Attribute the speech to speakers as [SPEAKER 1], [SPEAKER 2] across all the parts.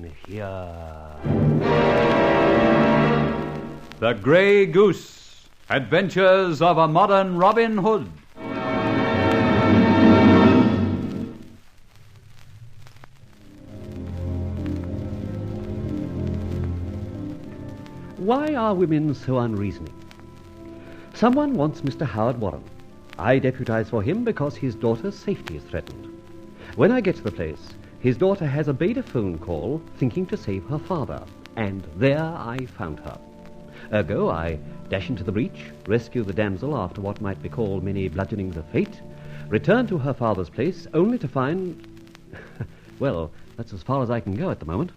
[SPEAKER 1] in here.
[SPEAKER 2] The Grey Goose, Adventures of a Modern Robin Hood.
[SPEAKER 1] Why are women so unreasoning? Someone wants Mr. Howard Warren. I deputize for him because his daughter's safety is threatened. When I get to the place, his daughter has obeyed a phone call thinking to save her father, and there I found her. Ergo, I dash into the breach, rescue the damsel after what might be called many bludgeonings of fate, return to her father's place, only to find... well, that's as far as I can go at the moment.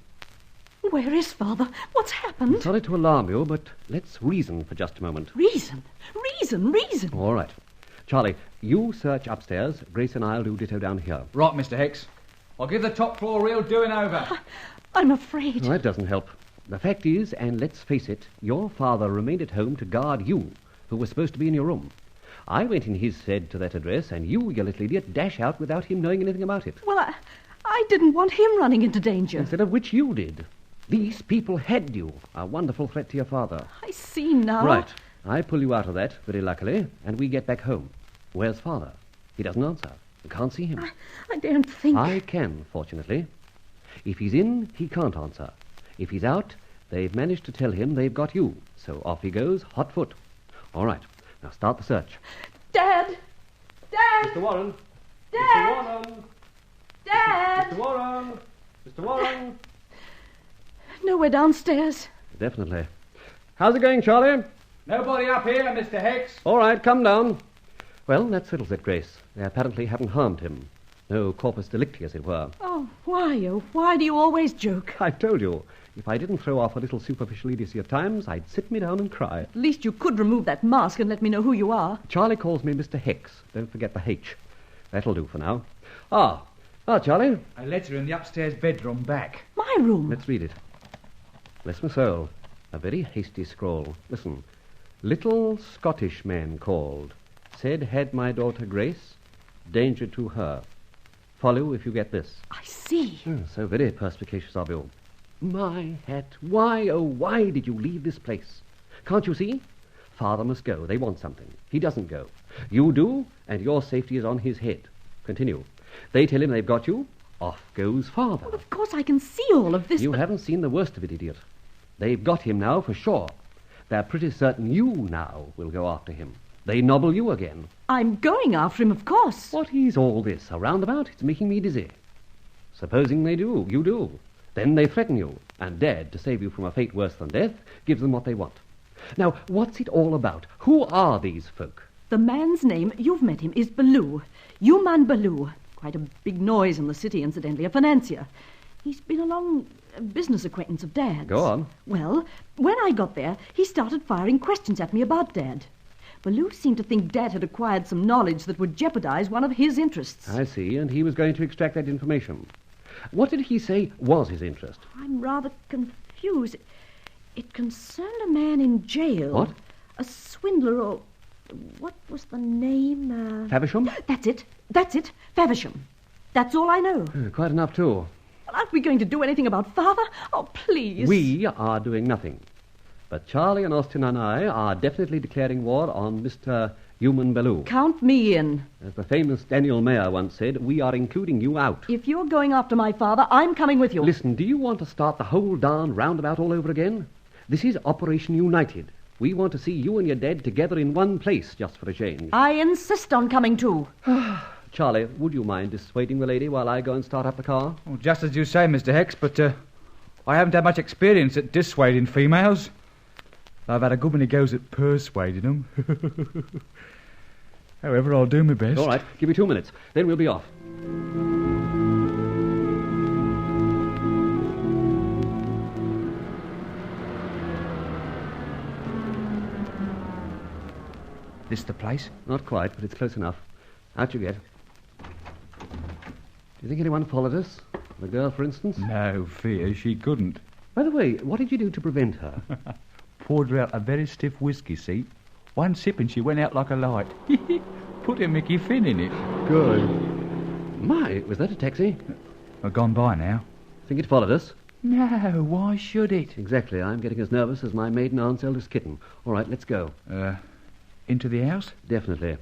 [SPEAKER 3] Where is Father? What's happened?
[SPEAKER 1] Sorry to alarm you, but let's reason for just a moment.
[SPEAKER 3] Reason? Reason?
[SPEAKER 1] All right. Charlie, you search upstairs. Grace and I'll do ditto down here.
[SPEAKER 4] Right, Mr. Hicks. I'll give the top floor a real doing over.
[SPEAKER 3] I'm afraid.
[SPEAKER 1] That doesn't help. The fact is, and let's face it, your father remained at home to guard you, who was supposed to be in your room. I went in his stead to that address, and you little idiot, dash out without him knowing anything about it.
[SPEAKER 3] Well, I didn't want him running into danger.
[SPEAKER 1] Instead of which you did. These people had you, a wonderful threat to your father.
[SPEAKER 3] I see now.
[SPEAKER 1] Right. I pull you out of that, very luckily, and we get back home. Where's Father? He doesn't answer. I can't see him.
[SPEAKER 3] I daren't think.
[SPEAKER 1] I can, fortunately. If he's in, he can't answer. If he's out, they've managed to tell him they've got you. So off he goes, hot foot. All right. Now start the search.
[SPEAKER 3] Dad!
[SPEAKER 1] Mr. Warren!
[SPEAKER 3] Dad!
[SPEAKER 1] Mr. Warren!
[SPEAKER 3] Dad!
[SPEAKER 1] Mr. Warren! Mr. Warren!
[SPEAKER 3] Nowhere downstairs.
[SPEAKER 1] Definitely. How's it going, Charlie?
[SPEAKER 4] Nobody up here, Mr. Hicks.
[SPEAKER 1] All right, come down. Well, that settles it, Grace. They apparently haven't harmed him. No corpus delicti, as it were.
[SPEAKER 3] Oh, why do you always joke?
[SPEAKER 1] I told you, if I didn't throw off a little superficial idiocy at times, I'd sit me down and cry.
[SPEAKER 3] At least you could remove that mask and let me know who you are.
[SPEAKER 1] Charlie calls me Mr. Hicks. Don't forget the H. That'll do for now. Ah, Charlie.
[SPEAKER 4] A letter in the upstairs bedroom back.
[SPEAKER 3] My room.
[SPEAKER 1] Let's read it. Bless my soul. A very hasty scrawl. Listen. Little Scottish man called. Said had my daughter Grace. Danger to her. Follow if you get this.
[SPEAKER 3] I see.
[SPEAKER 1] So very perspicacious of you. My hat. Why, oh, why did you leave this place? Can't you see? Father must go. They want something. He doesn't go. You do, and your safety is on his head. Continue. They tell him they've got you. Off goes Father.
[SPEAKER 3] Well, of course I can see all of this.
[SPEAKER 1] You haven't seen the worst of it, idiot. They've got him now for sure. They're pretty certain you now will go after him. They nobble you again.
[SPEAKER 3] I'm going after him, of course.
[SPEAKER 1] What is all this? A roundabout? It's making me dizzy. Supposing they do, you do. Then they threaten you, and Dad, to save you from a fate worse than death, gives them what they want. Now, what's it all about? Who are these folk?
[SPEAKER 3] The man's name, you've met him, is Baloo. Human Baloo. Quite a big noise in the city, incidentally, a financier. He's been a long business acquaintance of Dad's.
[SPEAKER 1] Go on.
[SPEAKER 3] Well, when I got there, he started firing questions at me about Dad. Baloo seemed to think Dad had acquired some knowledge that would jeopardize one of his interests.
[SPEAKER 1] I see, and he was going to extract that information. What did he say was his interest?
[SPEAKER 3] I'm rather confused. It concerned a man in jail.
[SPEAKER 1] What?
[SPEAKER 3] A swindler or... What was the name?
[SPEAKER 1] Faversham?
[SPEAKER 3] That's it. Faversham. That's all I know.
[SPEAKER 1] Quite enough, too.
[SPEAKER 3] Well, aren't we going to do anything about Father? Oh, please.
[SPEAKER 1] We are doing nothing. But Charlie and Austin and I are definitely declaring war on Mr. Human Baloo.
[SPEAKER 3] Count me in.
[SPEAKER 1] As the famous Daniel Mayer once said, we are including you out.
[SPEAKER 3] If you're going after my father, I'm coming with you.
[SPEAKER 1] Listen, do you want to start the whole darn roundabout all over again? This is Operation United. We want to see you and your dad together in one place, just for a change.
[SPEAKER 3] I insist on coming too.
[SPEAKER 1] Charlie, would you mind dissuading the lady while I go and start up the car?
[SPEAKER 4] Well, just as you say, Mr. Hicks, but I haven't had much experience at dissuading females. I've had a good many goes at persuading them. However, I'll do my best.
[SPEAKER 1] All right, give me 2 minutes. Then we'll be off.
[SPEAKER 4] This the place?
[SPEAKER 1] Not quite, but it's close enough. Out you get. Do you think anyone followed us? The girl, for instance?
[SPEAKER 4] No fear, she couldn't.
[SPEAKER 1] By the way, what did you do to prevent her?
[SPEAKER 4] Poured her out a very stiff whiskey, see? One sip and she went out like a light. Put a Mickey Finn in it.
[SPEAKER 1] Good. My, was that a taxi?
[SPEAKER 4] I've gone by now.
[SPEAKER 1] Think it followed us?
[SPEAKER 4] No, why should it?
[SPEAKER 1] Exactly. I'm getting as nervous as my maiden aunt's eldest kitten. All right, let's go.
[SPEAKER 4] Into the house?
[SPEAKER 1] Definitely.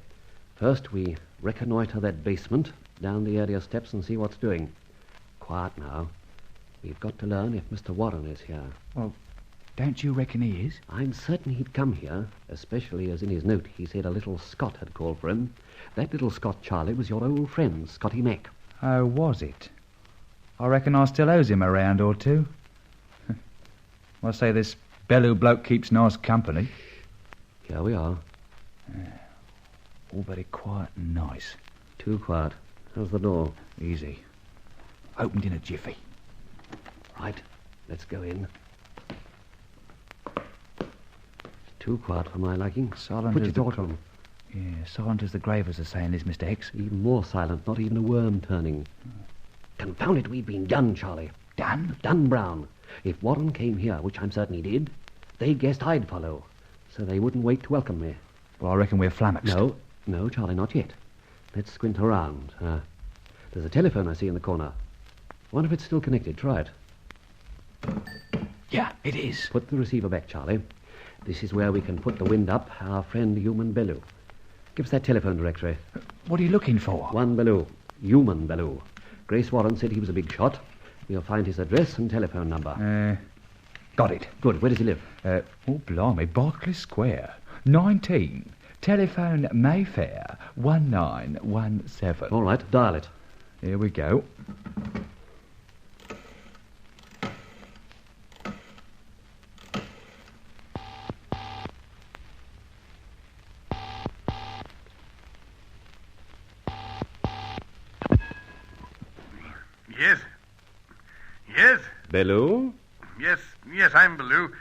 [SPEAKER 1] First, we reconnoitre that basement, down the area steps and see what's doing. Quiet now. We've got to learn if Mr. Warren is here.
[SPEAKER 4] Well, don't you reckon he is?
[SPEAKER 1] I'm certain he'd come here, especially as in his note he said a little Scot had called for him. That little Scot, Charlie, was your old friend, Scotty Mac.
[SPEAKER 4] Oh, was it? I reckon I still owes him a round or two. I say this Bellew bloke keeps nice company.
[SPEAKER 1] Here we are.
[SPEAKER 4] All very quiet and nice.
[SPEAKER 1] Too quiet. How's the door?
[SPEAKER 4] Easy. Opened in a jiffy.
[SPEAKER 1] Right, let's go in. Too quiet for my liking.
[SPEAKER 4] Silent
[SPEAKER 1] Put
[SPEAKER 4] as
[SPEAKER 1] your
[SPEAKER 4] the...
[SPEAKER 1] torch on.
[SPEAKER 4] Yeah, silent as the grave, as the saying is, Mr. Hicks.
[SPEAKER 1] Even more silent, not even a worm turning. Confound it, we've been done, Charlie.
[SPEAKER 4] Done?
[SPEAKER 1] Done, Brown. If Warren came here, which I'm certain he did, they guessed I'd follow, so they wouldn't wait to welcome me.
[SPEAKER 4] Well, I reckon we're flummoxed.
[SPEAKER 1] No, Charlie, not yet. Let's squint around. There's a telephone I see in the corner. Wonder if it's still connected. Try it.
[SPEAKER 4] Yeah, it is.
[SPEAKER 1] Put the receiver back, Charlie. This is where we can put the wind up our friend Human Bellew. Give us that telephone directory.
[SPEAKER 4] What are you looking for?
[SPEAKER 1] One Bellew. Human Bellew. Grace Warren said he was a big shot. We'll find his address and telephone number.
[SPEAKER 4] Got it.
[SPEAKER 1] Good. Where does he live?
[SPEAKER 4] Oh, blimey, Berkeley Square. 19. Telephone Mayfair. 1917.
[SPEAKER 1] All right, dial it.
[SPEAKER 4] Here we go.
[SPEAKER 5] Yes? Yes?
[SPEAKER 1] Bellew?
[SPEAKER 5] Yes, I'm Bellew.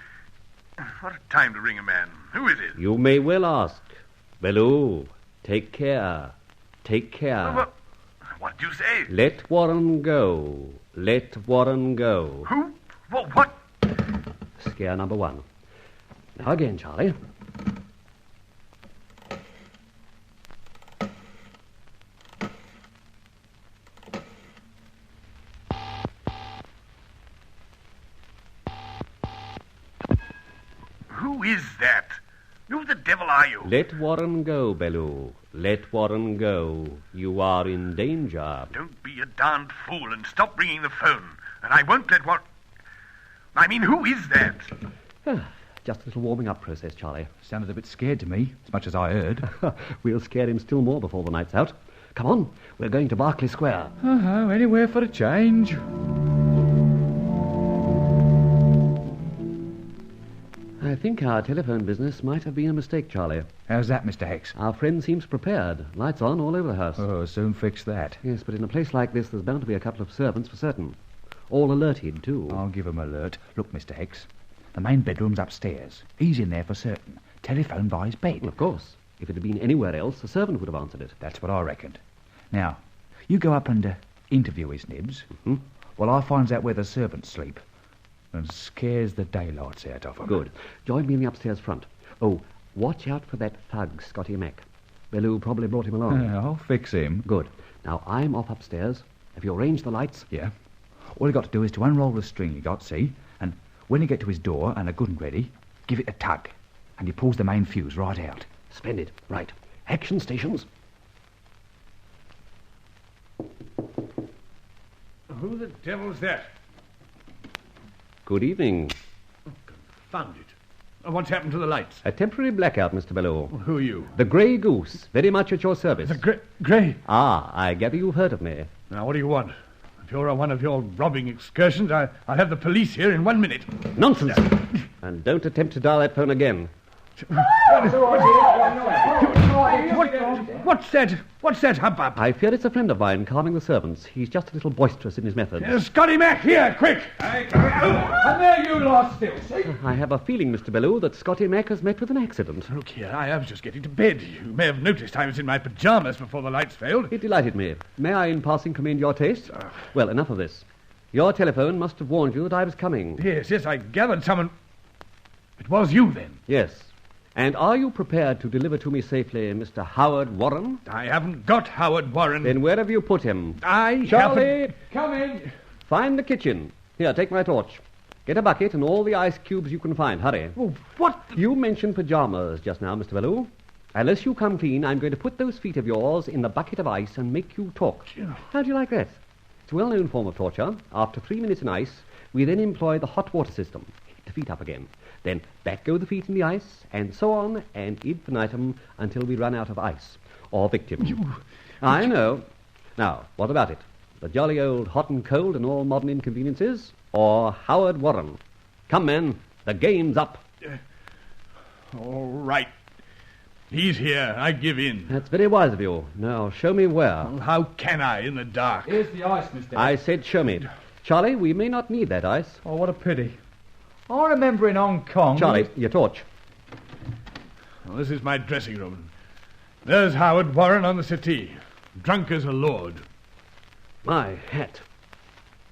[SPEAKER 5] What a time to ring a man. Who is it?
[SPEAKER 1] You may well ask. Bellew, take care. Take care.
[SPEAKER 5] What do you say?
[SPEAKER 1] Let Warren go. Let Warren go.
[SPEAKER 5] Who? What?
[SPEAKER 1] Scare number one. Now again, Charlie.
[SPEAKER 5] Who is that? Who the devil are you?
[SPEAKER 1] Let Warren go, Bellew. Let Warren go. You are in danger.
[SPEAKER 5] Don't be a darned fool and stop ringing the phone. And I won't let what... I mean, who is that?
[SPEAKER 1] Just a little warming up process, Charlie.
[SPEAKER 4] Sounded a bit scared to me, as much as I heard.
[SPEAKER 1] We'll scare him still more before the night's out. Come on, we're going to Berkeley Square.
[SPEAKER 4] Oh, anywhere for a change.
[SPEAKER 1] I think our telephone business might have been a mistake, Charlie.
[SPEAKER 4] How's that, Mr. Hex?
[SPEAKER 1] Our friend seems prepared. Lights on all over the house.
[SPEAKER 4] Oh, soon fix that.
[SPEAKER 1] Yes, but in a place like this, there's bound to be a couple of servants for certain. All alerted, too.
[SPEAKER 4] I'll give 'em alert. Look, Mr. Hex, the main bedroom's upstairs. He's in there for certain. Telephone by his bed.
[SPEAKER 1] Well, of course. If it had been anywhere else, a servant would have answered it.
[SPEAKER 4] That's what I reckoned. Now, you go up and interview his nibs,
[SPEAKER 1] Mm-hmm.
[SPEAKER 4] while I finds out where the servants sleep and scares the daylights out of 'em.
[SPEAKER 1] Good. Join me in the upstairs front. Oh, watch out for that thug, Scotty Mac. Bellew probably brought him along.
[SPEAKER 4] I'll fix him.
[SPEAKER 1] Good. Now, I'm off upstairs. Have you arranged the lights?
[SPEAKER 4] Yeah. All you got to do is to unroll the string you got, see? And when you get to his door and are good and ready, give it a tug. And he pulls the main fuse right out.
[SPEAKER 1] Splendid. Right. Action stations.
[SPEAKER 5] Who the devil's that?
[SPEAKER 1] Good evening.
[SPEAKER 5] Confound it. What's happened to the lights?
[SPEAKER 1] A temporary blackout, Mr. Bellew.
[SPEAKER 5] Who are you?
[SPEAKER 1] The Grey Goose. Very much at your service.
[SPEAKER 5] The Grey.
[SPEAKER 1] Ah, I gather you've heard of me.
[SPEAKER 5] Now, what do you want? If you're on one of your robbing excursions, I'll have the police here in 1 minute.
[SPEAKER 1] Nonsense. And don't attempt to dial that phone again.
[SPEAKER 5] What's that? What's that hubbub?
[SPEAKER 1] I fear it's a friend of mine calming the servants. He's just a little boisterous in his methods.
[SPEAKER 5] Scotty Mac, here, quick! And there you lost still, see?
[SPEAKER 1] I have a feeling, Mr. Bellew, that Scotty Mac has met with an accident.
[SPEAKER 5] Look here, I was just getting to bed. You may have noticed I was in my pyjamas before the lights failed.
[SPEAKER 1] It delighted me. May I, in passing, commend your taste? Well, enough of this. Your telephone must have warned you that I was coming.
[SPEAKER 5] Yes, I gathered someone... It was you, then?
[SPEAKER 1] Yes. And are you prepared to deliver to me safely Mr. Howard Warren?
[SPEAKER 5] I haven't got Howard Warren.
[SPEAKER 1] Then where have you put him?
[SPEAKER 5] I
[SPEAKER 1] Charlie!
[SPEAKER 5] haven't... Come in.
[SPEAKER 1] Find the kitchen. Here, take my torch. Get a bucket and all the ice cubes you can find. Hurry.
[SPEAKER 4] Oh, what?
[SPEAKER 1] You mentioned pyjamas just now, Mr. Ballou. Unless you come clean, I'm going to put those feet of yours in the bucket of ice and make you talk. How do you like that? It's a well-known form of torture. After 3 minutes in ice, we then employ the hot water system. Heat the feet up again. Then back go the feet in the ice, and so on, and infinitum until we run out of ice. Or victim. I know. Now, what about it? The jolly old hot and cold and all modern inconveniences? Or Howard Warren? Come, man, the game's up.
[SPEAKER 5] All right. He's here. I give in.
[SPEAKER 1] That's very wise of you. Now, show me where.
[SPEAKER 5] Well, how can I in the dark?
[SPEAKER 4] Here's the ice, Mr.
[SPEAKER 1] I said show me. Charlie, we may not need that ice.
[SPEAKER 4] Oh, what a pity. I remember in Hong Kong...
[SPEAKER 1] Charlie, your torch.
[SPEAKER 5] Well, this is my dressing room. There's Howard Warren on the settee, drunk as a lord.
[SPEAKER 1] My hat.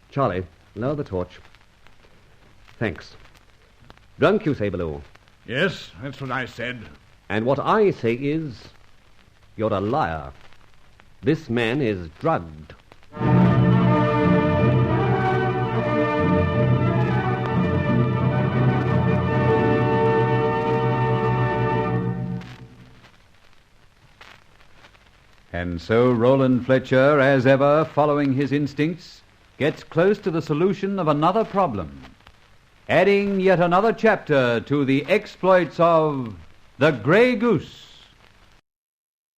[SPEAKER 1] Charlie, lower the torch. Thanks. Drunk, you say, Ballou?
[SPEAKER 5] Yes, that's what I said.
[SPEAKER 1] And what I say is, you're a liar. This man is drugged.
[SPEAKER 2] And so Rolland Fletcher, as ever, following his instincts, gets close to the solution of another problem, adding yet another chapter to the exploits of the Grey Goose.